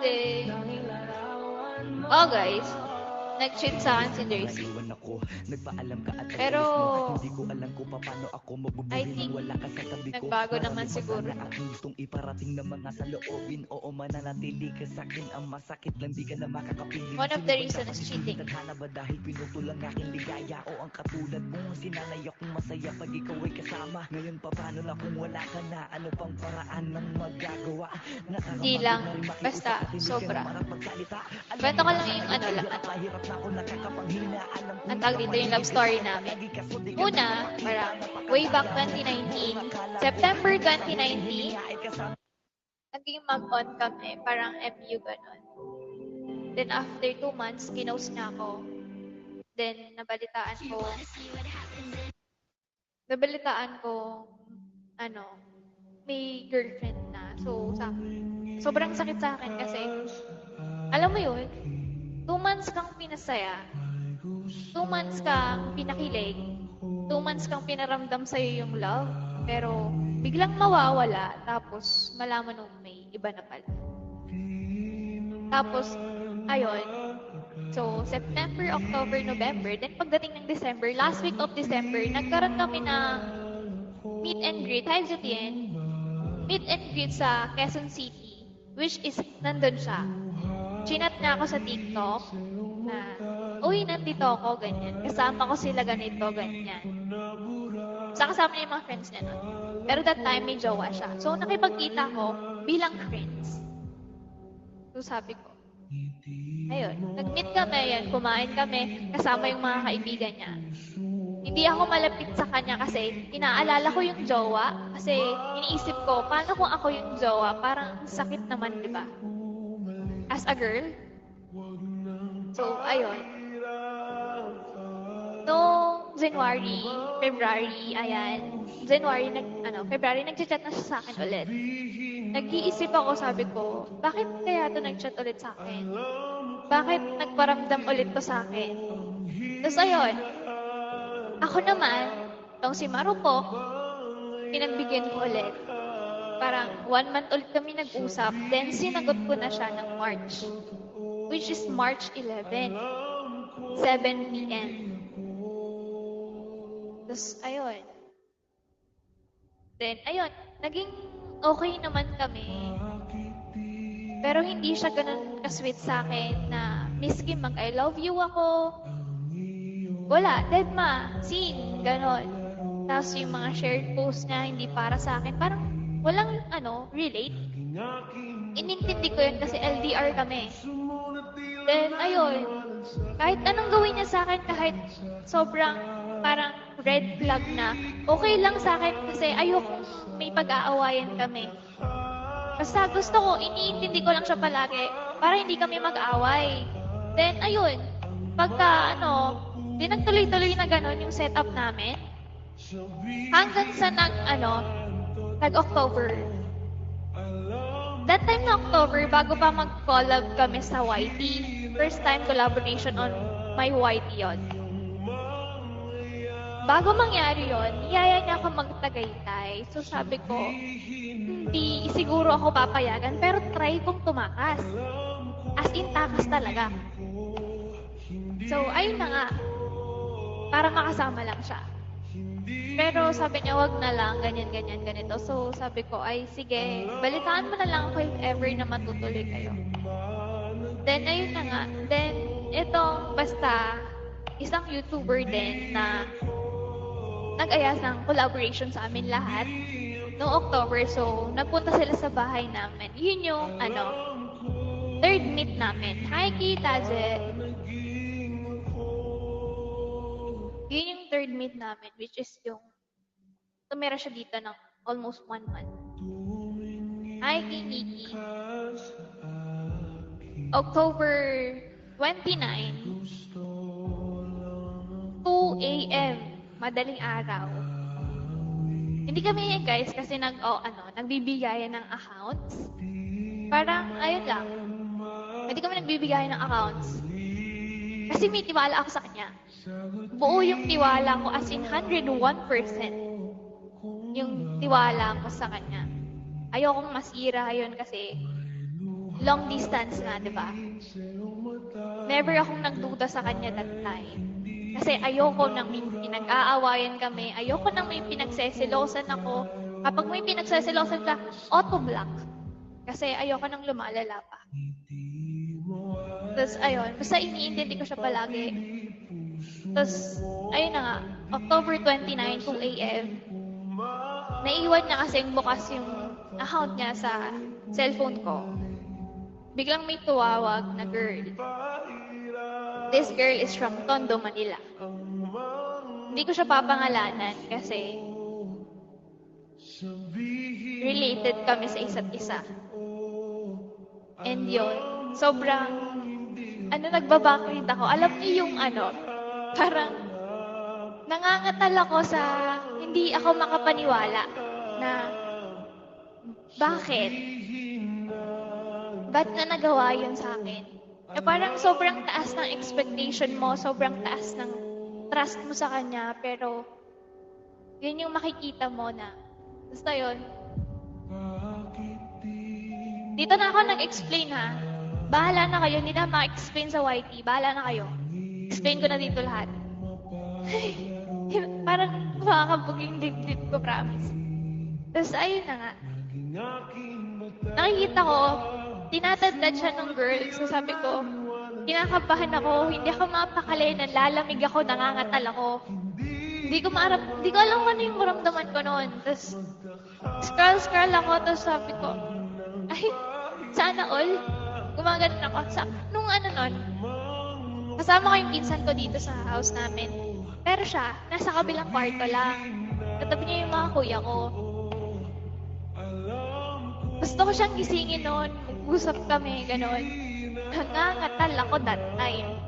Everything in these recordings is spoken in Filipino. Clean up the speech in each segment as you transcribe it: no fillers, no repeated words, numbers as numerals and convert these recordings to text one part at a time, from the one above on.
Then, guys, nag-cheat sa akin si Jersey. Pero, I think, nagbago naman siguro. One of the reasons is cheating. Hindi lang, basta, sobra. Kwento ko lang yung ang tawag dito yung love story namin. Una, parang way back 2019, September 2019, naging mag-on kami, parang MU ganon. Then after 2 months, kinost niya ako. Then nabalitaan ko, may girlfriend na. So, sobrang sakit sa akin kasi, alam mo yun, 2 months kang pinasaya, 2 months kang pinakilig, 2 months kang pinaramdam sa'yo yung love, pero biglang mawawala, tapos malaman mo may iba na pala. Tapos, ayun, so September, October, November, then pagdating ng December, last week of December, nagkaroon kami ng meet and greet, hi Jutien, meet and greet sa Quezon City, which is, nandun siya. Chinat niya ako sa TikTok na, uy, nandito ako, ganyan. Kasama ko sila ganito, ganyan. Kasama niya yung mga friends niya nun. Pero that time, may jowa siya. So, nakipagkita ko bilang friends. So, sabi ko, ayun, nag-meet kami, yan, kumain kami, kasama yung mga kaibigan niya. Hindi ako malapit sa kanya kasi inaalala ko yung jowa. Kasi iniisip ko, paano kung ako yung jowa? Parang sakit naman, di ba? As a girl. So, ayun. Noong January, February, ayan. February, nag-chat na siya sa akin ulit. Nag-iisip ako, sabi ko, bakit kaya ito nag-chat ulit sa akin? Bakit nagparamdam ulit to sa akin? Tapos ayun, ako naman, tong si Marupok, pinagbigyan ko ulit. Parang 1 month ulit kami nag-usap, then sinagot ko na siya ng March, which is March 11, 7 p.m. Tapos, ayun. Then, ayun, naging okay naman kami. Pero hindi siya ganun ka-sweet sa akin na miski mag-I love you ako. Wala, deadma, scene, ganon. Tapos yung mga shared posts niya, hindi para sa akin. Parang walang, relate. Inintindi ko yun kasi LDR kami. Then, ayun, kahit anong gawin niya sa akin, kahit sobrang parang red flag na, okay lang sa akin kasi ayoko may pag-aawayan kami. Basta gusto ko, iniintindi ko lang siya palagi para hindi kami mag-away. Then, ayun, pagka, di nagtuloy-tuloy na gano'n yung setup namin. Hanggang sa nag-October. That time na October, bago pa mag-collab kami sa YT. First time collaboration on my YT yun. Bago mangyari yun, niyaya niya ako magtagaytay. So sabi ko, hindi siguro ako papayagan, pero try kong tumakas. As in, takas talaga. So, ayun na nga. Para makasama lang siya. Pero sabi niya, wag na lang, ganyan, ganito. So, sabi ko, ay, sige, balitaan mo na lang ako if ever na matutuloy kayo. Then, ayun na nga. Then, itong basta, isang YouTuber din na nag-aya ng collaboration sa amin lahat noong October. So, nagpunta sila sa bahay namin. Yun yung, third meet namin. Hi, Kitaje! Yun yung third meet namin, which is yung tumira siya dito ng almost 1 month. Hi, Kiniki. October 29, 2 a.m. Madaling araw. Hindi kami guys kasi nagbibigayan ng accounts. Parang, ayun lang. Hindi kami nagbibigayan ng accounts. Kasi may tiwala ako sa kanya. Buo yung tiwala ko as in 101%. Yung tiwala ko sa kanya. Ayokong masira yun kasi long distance nga, di ba? Never akong nagduda sa kanya that time. Kasi ayoko nang may pinag-aawayan kami, ayoko nang may pinagseselosan ako. Kapag may pinagseselosan ka, auto-block. Kasi ayoko nang lumalala pa. Tapos ayun, basta iniintindi ko siya palagi. Tapos, ayun na nga, October 29, 2 a.m., naiwan niya kasing bukas yung account niya sa cellphone ko. Biglang may tuwawag na girl. This girl is from Tondo, Manila. Hindi ko siya papangalanan kasi related kami sa isa't isa. And yun, sobrang, nagbabakrit ako. Alam niyo yung parang nangangatal ako sa hindi ako makapaniwala na bakit? Ba't na nagawa yun sa akin? Na parang sobrang taas ng expectation mo, sobrang taas ng trust mo sa kanya, pero yun yung makikita mo na basta yun. Dito na ako nag-explain ha. Bahala na kayo, hindi na ma-explain sa YT. Bahala na kayo. Explain ko na dito lahat. Parang makakabuging dibdib ko, promise. Tapos ayun na nga. Nakikita ko, tinatadtad siya ng girl. So sabi ko, kinakabahan ako, hindi ako mapakali, nanlalamig ako, nangangatal ako. Hindi ko alam kung ano yung maramdaman ko noon. Tapos, scroll ako, tapos sabi ko, ay, sana all? Gumaganon ako. Nung noon, kasama ko yung pinsan ko dito sa house namin. Pero siya, nasa kabilang kwarto lang. Katabi niya yung mga kuya ko. Gusto ko siyang gisingin noon. Mag-usap kami, gano'n. Nangangatal ako that time.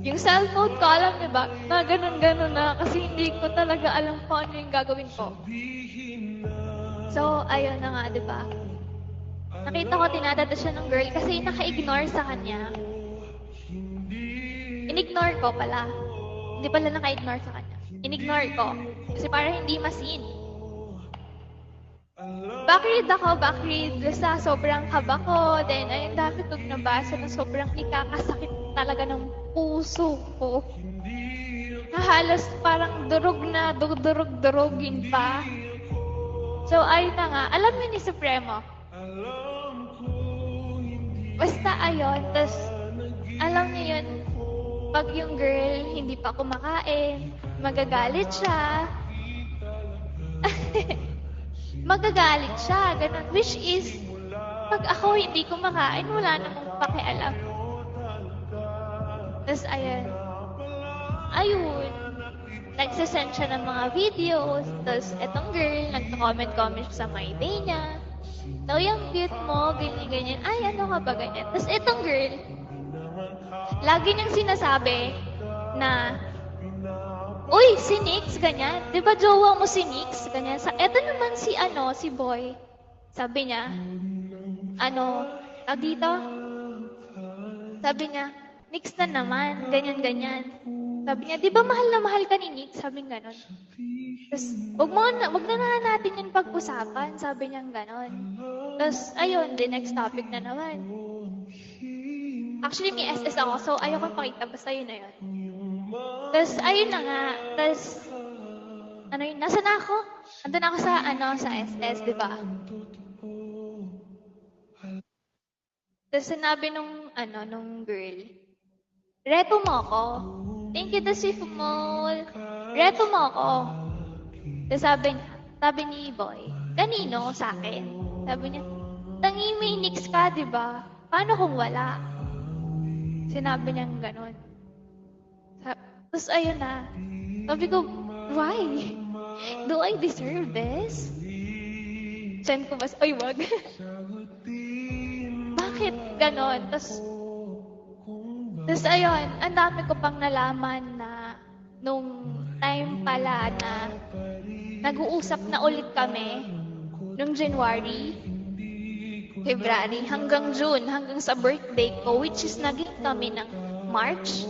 Yung cellphone ko, alam niyo ba, na ganun-ganun na kasi hindi ko talaga alam kung ano yung gagawin ko. So, ayun na nga, di ba? Nakita ko, tinadada siya ng girl kasi naka-ignore sa kanya. In-ignore ko pala. Hindi pala naka-ignore sa kanya. In-ignore ko. Kasi para hindi masin. Backread basta sobrang kaba ko. Then, ayun, dami kong nabasa na sobrang ikakasakit talaga ng puso ko. Na halos parang durugin pa. So, ayun na nga. Alam niyo ni Supremo. Basta ayun. Tapos, alam niyo yun, pag yung girl hindi pa kumakain, magagalit siya. Magagalit siya, ganun. Which is, pag ako hindi kumakain, wala namang pakialam. Tapos, ayun, nagsasend siya ng mga videos, tapos etong girl, nagko-comment siya sa my day niya. Daw yung cute mo, ganyan. Ay, ano ka ba ganyan? Tapos etong girl, lagi niyang sinasabi na, uy, si Nix, ganyan. Di ba jowa mo si Nix? Ganyan. Eto naman si Boy. Sabi niya, dito? Sabi niya, Nix na naman, ganyan. Sabi niya, di ba mahal na mahal ka ni Nix? Sabi niya ganon. Tapos, wag na natin yung pag-usapan. Sabi niya ganon. Tapos, ayun, the next topic na naman. Actually, may SS ako, so ayoko pakita. Basta yun na yun. Tapos, ayun na nga. Tapos, nasa na ako? Andun ako sa SS, di ba? Tapos, sinabi nung girl, reto mo ako. Thank you, the swift mall. Reto mo ako. Tapos, sabi ni Boy, kanino sa akin? Sabi niya, tangi may Nix ka, di ba? Paano kung wala? Sinabi niya ganon. Tapos ayun na. Sabi ko, why? Do I deserve this? Send ko ba? Ay, wag. Bakit ganon? Tapos ayun, ang dami ko pang nalaman na nung time pala na nag-uusap na ulit kami nung January, February, hanggang June, hanggang sa birthday ko, which is naging kami ng March.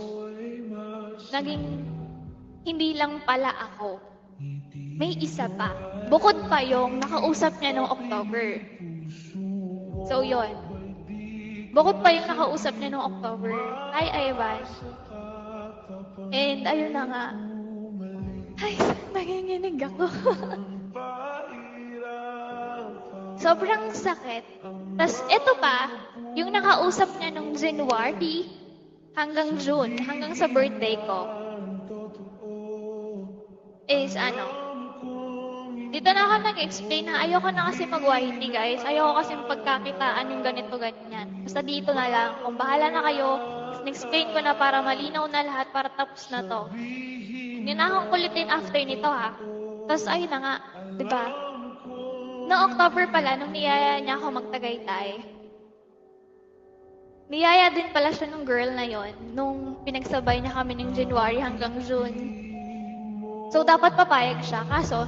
Naging hindi lang pala ako. May isa pa. Bukod pa yung nakausap niya noong October. So, yun. Bukod pa yung nakausap niya noong October. Hi, Ivan. And ayun na nga. Ay, nanginginig ako. Sobrang sakit. Tapos ito pa, yung nakausap niya nung January hanggang June, hanggang sa birthday ko, is ano, dito na ako nag-explain na ayoko na kasi mag-YT, guys. Ayoko kasi pagkakitaan yung ganito, ganyan. Basta dito na lang. Kung bahala na kayo, explain ko na para malinaw na lahat, para tapos na to. Hindi na akong kulitin after nito, ha. Tapos ayun na nga, di ba? Noong October pala, nung niyaya niya ako magtagaytay, niyaya din pala siya nung girl na yon nung pinagsabay niya kami ng January hanggang June. So, dapat papayag siya. Kaso,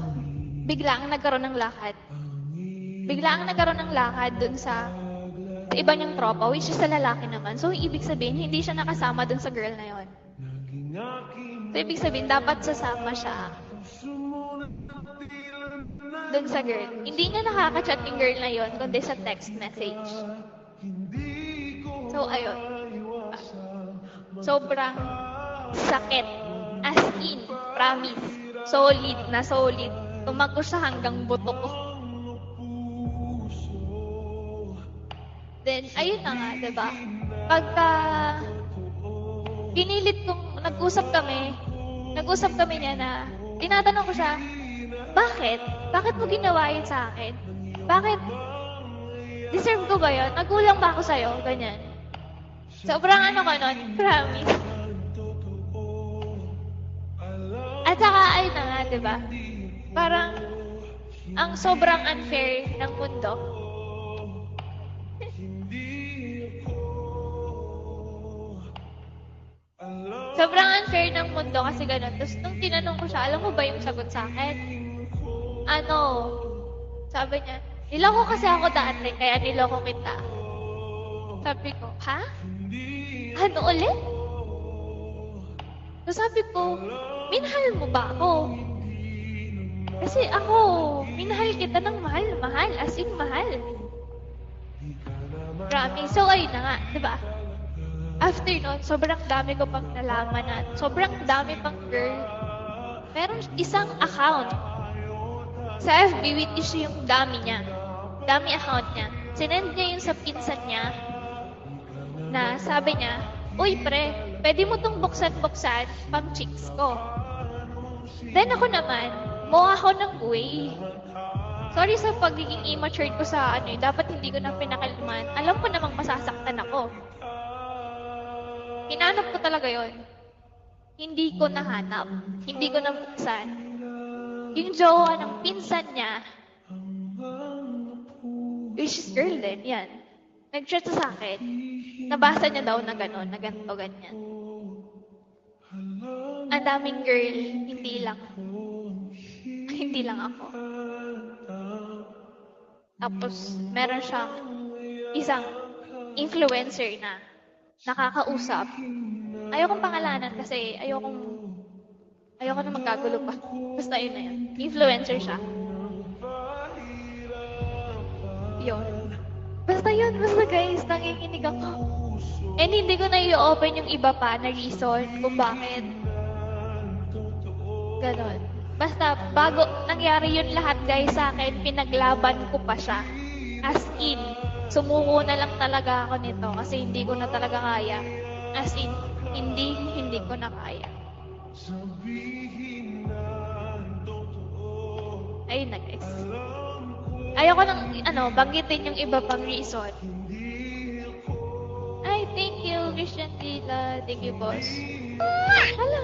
biglang nagkaroon ng lakad. Biglang nagkaroon ng lakad dun sa iba niyang tropa, which is sa lalaki naman. So, ibig sabihin, hindi siya nakasama dun sa girl na yon. So, ibig sabihin, dapat sasama siya dun sa girl. Hindi niya nakaka-chat yung girl na yon, kundi sa text message. So, ayun. Sobrang sakit. As in, promise. Solid na solid. Tumagos siya hanggang buto ko. Then, ayun na nga, diba? Pagka pinilit kong, nag-usap kami niya na, tinatanong ko siya, bakit? Bakit mo ginawa yun sa akin? Bakit? Deserve ko ba yun? Nagulang ba ako sa'yo? Ganyan. Sobrang ano ka nun, promise. At saka, ayun na nga, diba? Parang, ang sobrang unfair ng mundo. Sobrang unfair ng mundo kasi ganun. Tapos nung tinanong ko siya, alam mo ba yung sagot sa akin? Ano? Sabi niya, niloko kasi ako dati, kaya niloko kita. Sabi ko, ha? Ano ulit? So sabi ko, minahal mo ba ako? Kasi ako, minahal kita ng mahal, as in mahal. Promise. So ayun na nga, diba? After nun, sobrang dami ko pang nalaman na, sobrang dami pang girl. Meron isang account sa FB with issue yung dami niya. Dami account niya. Sinend niya yun sa pinsan niya na sabi niya, uy pre, pwede mo tong buksan-buksan pang chicks ko. Then ako naman, ako ng way. Sorry sa pagiging immature ko sa dapat hindi ko na pinakalman. Alam ko namang masasaktan ako. Hinanap ko talaga yon. Hindi ko nahanap. Hindi ko nabuksan. Yung jowa ng pinsan niya, which is girl din, yan. Nag-chat sa akin. Nabasa niya daw na gano'n, na ganito, ganyan. Ang daming girl, hindi lang ako. Tapos, meron siyang isang influencer na nakakausap. Ayokong pangalanan kasi ayoko na magkagulo pa. Basta yun na yun. Influencer siya. Yun. Basta guys, nanginginig ako. And hindi ko na i-open yung iba pa na reason kung bakit. Ganon. Basta, bago nangyari yun lahat guys sa akin, pinaglaban ko pa siya. As in, sumuko na lang talaga ako nito kasi hindi ko na talaga kaya. As in, hindi ko na kaya. Ayun na guys. Ayoko nang, banggitin yung iba pang reason. Ay, thank you, Christian Tila. Thank you, boss. Hala.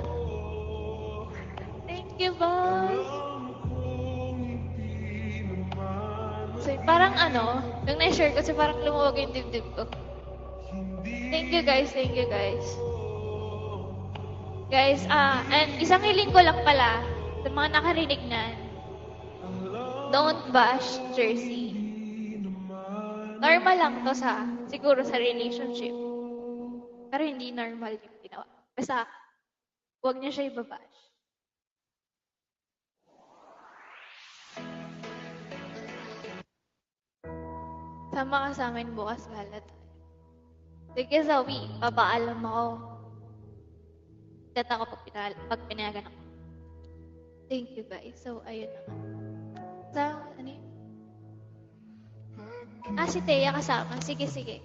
Thank you, boss. So, parang nung na-share ko, parang lumuwag yung dibdib ko. Thank you, guys. Thank you, guys. Guys, and isang hiling ko lang pala sa mga nakarinig na, don't bash Jersey. Normal lang to siguro sa relationship. Pero hindi normal yung ginawa. Basta, huwag niya siya ibabash. Sama ka sa amin bukas, bahala tayo. Sige, Zoe, papaalam ako. Data ko pag pinayagan ako. Thank you, guys. So, ayun na nga. Sa, ano yun? Si Thea kasama. Sige, sige.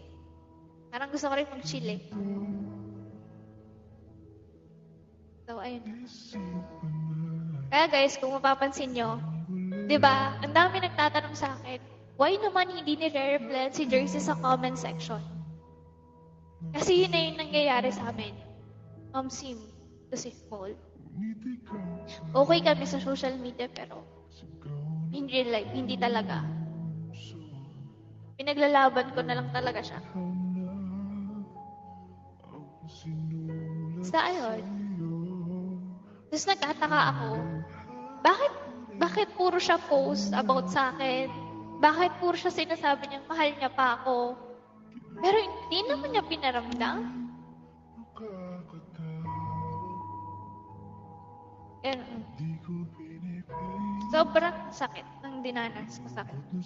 Parang gusto ko rin mag-chill eh. So, ayun na. Kaya guys, kung mapapansin nyo, di ba, ang dami nagtatanong sa akin, why naman hindi nire-reply si Jersey sa comment section? Kasi yun na yung nangyayari sa amin. Sim, to si Paul. Okay kami sa social media, pero in real life, hindi talaga. Pinaglalaban ko na lang talaga siya. Basta ayun. Tapos nagtataka ako, bakit puro siya post about sa akin? Bakit puro siya sinasabi niyang mahal niya pa ako? Pero hindi naman niya pinaramdam. Ganun. Sobrang sakit ng dinanas ko sa akin.